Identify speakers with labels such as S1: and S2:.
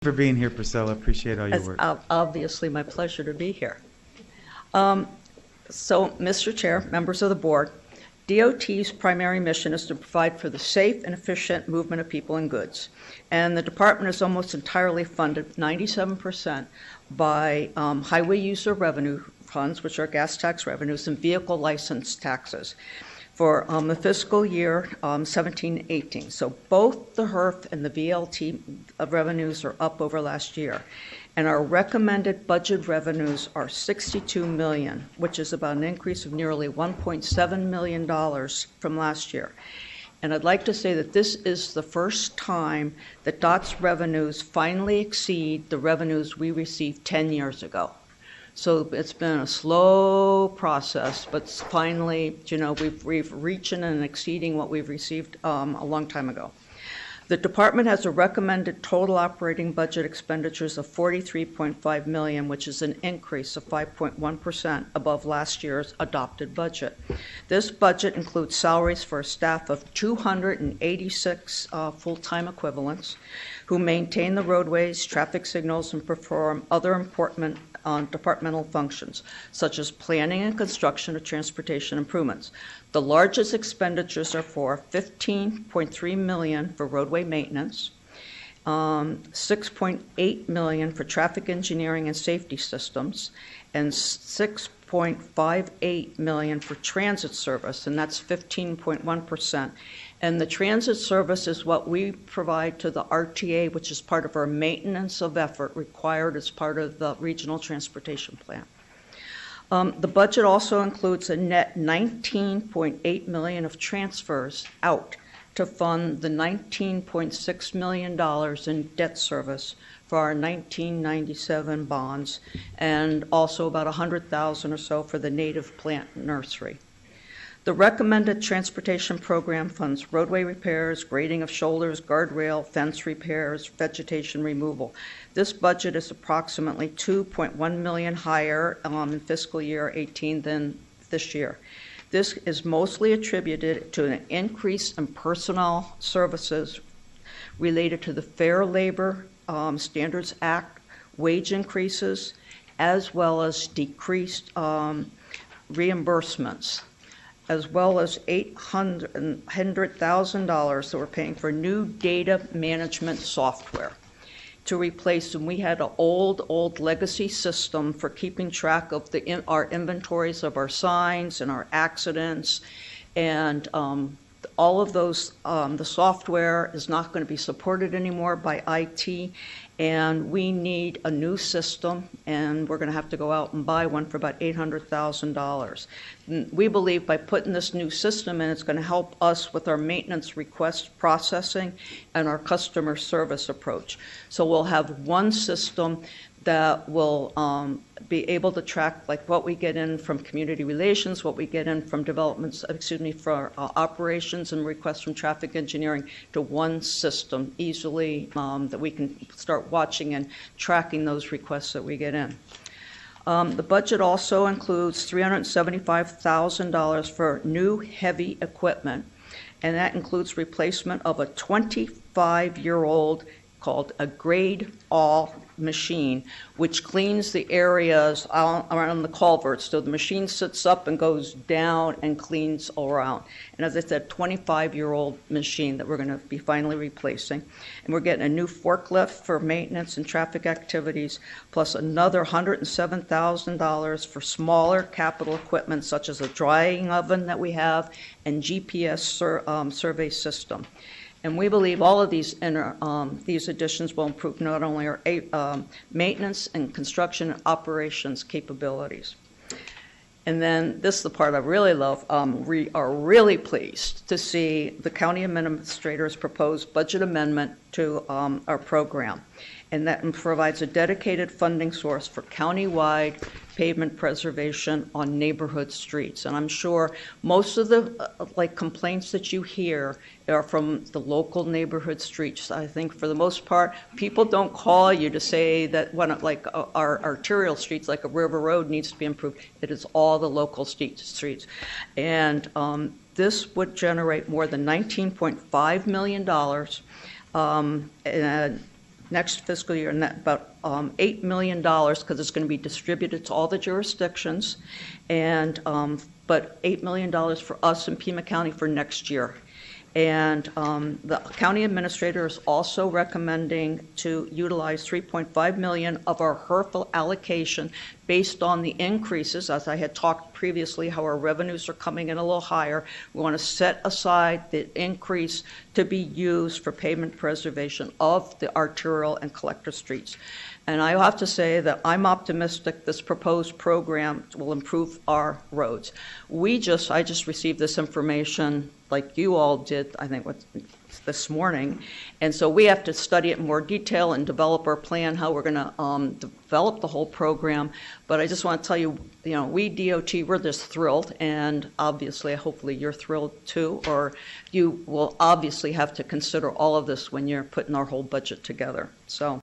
S1: For being here, Priscilla. Appreciate all your
S2: It's
S1: work.
S2: obviously my pleasure to be here. So, Mr. Chair, members of the board, DOT's primary mission is to provide for the safe and efficient movement of people and goods. And the department is almost entirely funded, 97%, by highway user revenue funds, which are gas tax revenues, and vehicle license taxes for the fiscal year 17-18. So both the HURF and the VLT revenues are up over last year. And our recommended budget revenues are $62 million, which is about an increase of nearly $1.7 million from last year. And I'd like to say that this is the first time that DOT's revenues finally exceed the revenues we received 10 years ago. So it's been a slow process, but finally, we've reaching and exceeding what we've received a long time ago. The department has a recommended total operating budget expenditures of $43.5 million, which is an increase of 5.1% above last year's adopted budget. This budget includes salaries for a staff of 286 full-time equivalents who maintain the roadways, traffic signals, and perform other important departmental functions, such as planning and construction of transportation improvements. The largest expenditures are for $15.3 million for roadway maintenance, $6.8 million for traffic engineering and safety systems, and $6.58 million for transit service, and that's 15.1%. And the transit service is what we provide to the RTA, which is part of our maintenance of effort required as part of the regional transportation plan. The budget also includes a net $19.8 million of transfers out to fund the $19.6 million in debt service for our 1997 bonds, and also about $100,000 or so for the native plant nursery. The recommended transportation program funds roadway repairs, grading of shoulders, guardrail, fence repairs, vegetation removal. This budget is approximately $2.1 million higher in fiscal year 18 than this year. This is mostly attributed to an increase in personnel services related to the Fair Labor Standards Act, wage increases, as well as decreased reimbursements, as well as $800,000 that we're paying for new data management software to replace, and we had an old legacy system for keeping track of our inventories of our signs and our accidents, and all of those, the software is not going to be supported anymore by IT, and we need a new system, and we're going to have to go out and buy one for about $800,000. We believe by putting this new system in, it's going to help us with our maintenance request processing and our customer service approach. So we'll have one system that will be able to track like what we get in from community relations, what we get in from developments, for operations and requests from traffic engineering, to one system easily that we can start watching and tracking those requests that we get in. The budget also includes $375,000 for new heavy equipment, and that includes replacement of a 25-year-old called a grade all machine, which cleans the areas around the culverts. So the machine sits up and goes down and cleans all around. And as I said, 25-year-old machine that we're going to be finally replacing. And we're getting a new forklift for maintenance and traffic activities, plus another $107,000 for smaller capital equipment, such as a drying oven that we have and GPS survey system. And we believe all of these additions will improve not only our maintenance and construction and operations capabilities. And then this is the part I really love. We are really pleased to see the county administrator's proposed budget amendment to our program. And that provides a dedicated funding source for countywide pavement preservation on neighborhood streets. And I'm sure most of the complaints that you hear are from the local neighborhood streets. I think for the most part, people don't call you to say that when our arterial streets, like a river road, needs to be improved. It is all the local streets. And this would generate more than $19.5 million next fiscal year, and that about $8 million, because it's going to be distributed to all the jurisdictions, and but $8 million for us in Pima County for next year. And the county administrator is also recommending to utilize $3.5 million of our HURF allocation based on the increases, as I had talked previously, how our revenues are coming in a little higher. We want to set aside the increase to be used for pavement preservation of the arterial and collector streets. And I have to say that I'm optimistic this proposed program will improve our roads. I just received this information like you all did, I think, this morning. And so we have to study it in more detail and develop our plan, how we're going to develop the whole program. But I just want to tell you, we DOT, we're just thrilled. And obviously, hopefully you're thrilled too, or you will obviously have to consider all of this when you're putting our whole budget together. So.